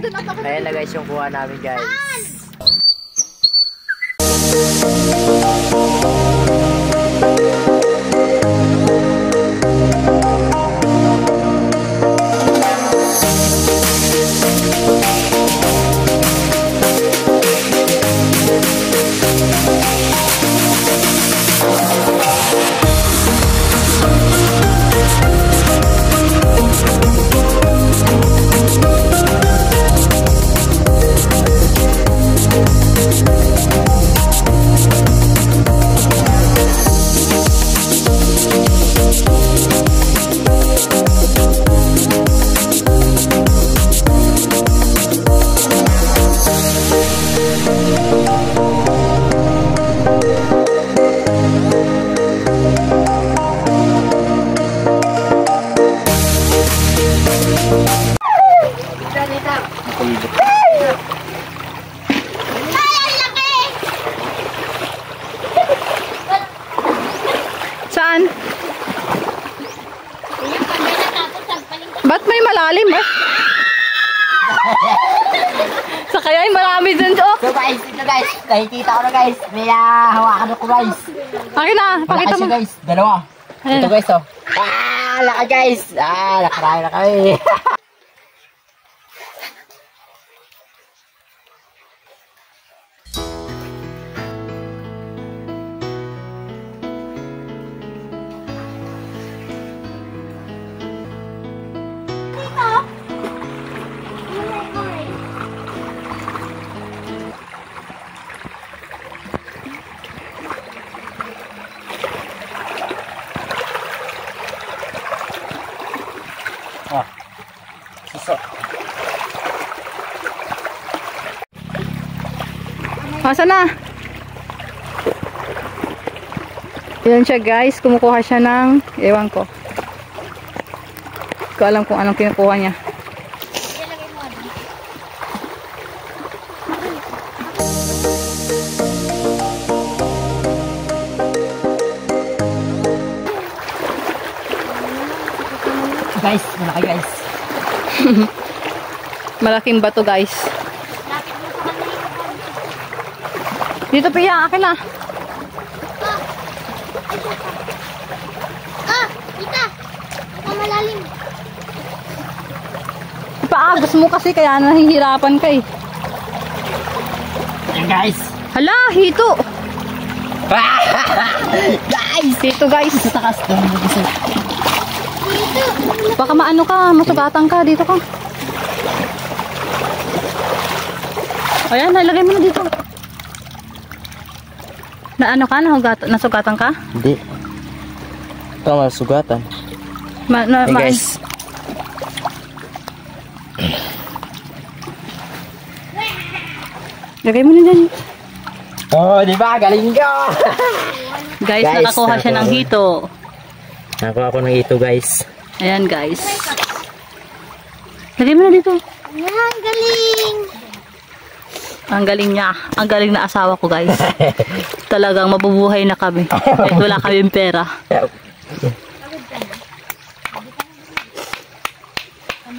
Ayan na guys yung kuha namin guys. Saan? Ba't may malalim eh? Sa kaya ay marami dun oh. So guys, ito guys, nakikita ko na guys. May hawakan ako guys. Akin na, pakita mo. Guys, dalawa. Ito guys oh. Laki guys. Nakarami na kami. Masa na? Yan siya guys, kumukuha siya ng ewan ko. Hindi ko alam kung anong kinukuha niya. Guys, malaki guys. Malaking bato guys. Dito Pia, akin na. Kita. Malalim. Ipaagos mo kasi kaya nahihirapan ka eh. Ayan guys. Hala, hito. Guys, Hito guys. sa takas doon. Baka maano ka, masugatan ka. Dito ka. Ayan, nalagay mo na dito. Na ano ka? Nasugatan ka? Hindi. Ito ang sugatan. Hey guys. Lagay mo na dyan. Oh, di ba? Galing ka! Guys, nakakuha siya ng hito. Nakakuha ko ng hito guys. Ayan guys. Lagay mo na dito. Yan, galing. Ang galing niya. Ang galing na asawa ko guys. Talagang mabubuhay na kami. Kahit wala kaming pera.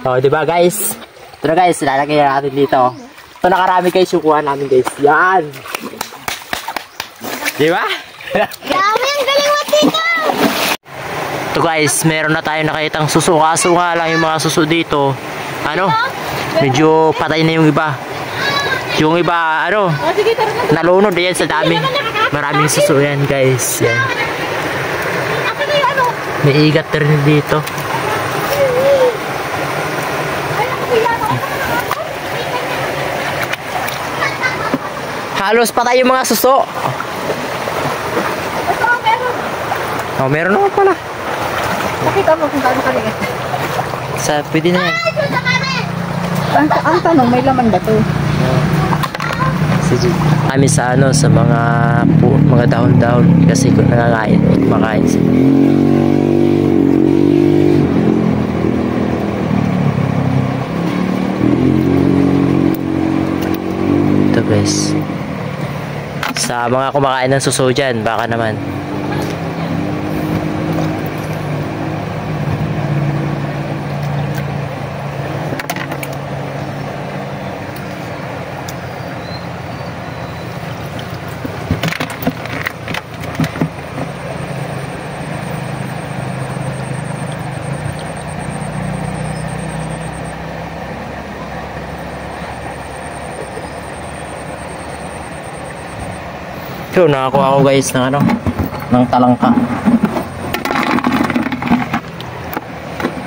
Oh, di ba guys? Ito na guys, lalagay natin dito. Ito nakarami guys, yung kuha namin guys. Yan! Di ba? Dami, ang galing mo dito. Ito guys, meron na tayo nakitang suso. Kaso nga lang yung mga suso dito, ano, medyo patay na yung iba. Yung iba, ano, nalunod yan sa dami. Maraming suso yan guys. Yan. May igat na rin dito. Halos patay yung mga suso. Oh, meron naman pala. Pakita mo kung gaano kaliit. Pwede na yan. Ang tanong, may laman ba ito? Kami sa ano, sa mga dahon-dahon kasi kung nangakain, kumakain sila. Ito guys. Sa mga kumakain ng suso dyan, baka naman. Yun, nakakuha ako guys ng ano, ng talangka.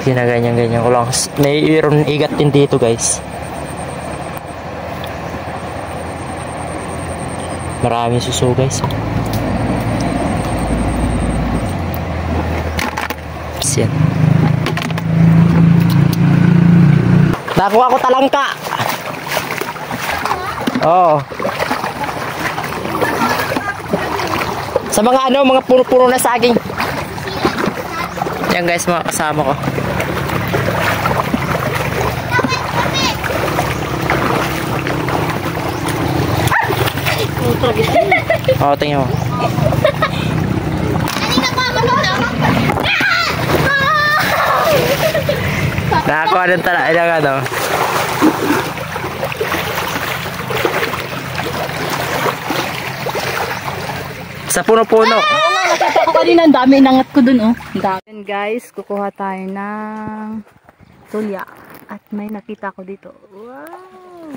Ginaganyan-ganyan ko lang. Mayroon igat din dito guys. Maraming suso guys. Yan. Nakuha ko talangka. Oo. Sa mga ano, mga puno-puno na saging. Yan guys, mga kasama ko. Oo, tingnan mo. Nakakuha ng ilang ano. Sa puno-puno. Nakita ko kanina, ang dami inangat ko dun, oh. Ang dami. And guys, kukuha tayo ng tulya. At may nakita ko dito. Wow!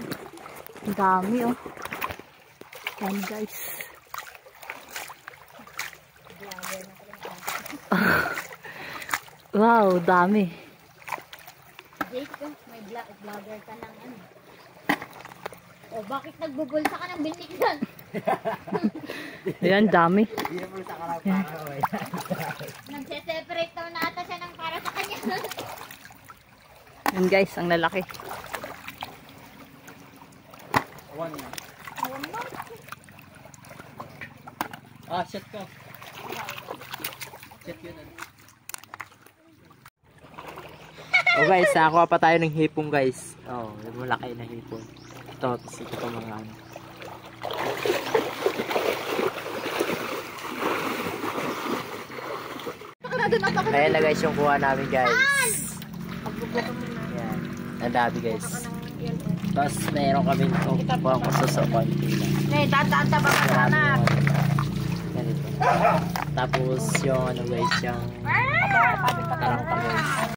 Ang dami, oh. Yan, guys. Wow, dami. May vlogger ka ng ano. O, bakit nagbubulsa ka ng binigyan? Ayan, dami. Nagse-separate daw na ata siya ng para sa kanya. Yan guys, ang lalaki. Shot ko. Shot yun. Oh guys, nakakuha pa tayo ng hipong guys. Oh, yung malaki na hipon. Ito, tapos ito pa mga ano. Ayan na guys yung kuha namin guys. Ayan. Ang dami guys. Tapos mayroon kami ito. Kuha ko sa konti lang. Tata ba ka na? Ganito. Tapos yung ano guys, yung tarangka guys.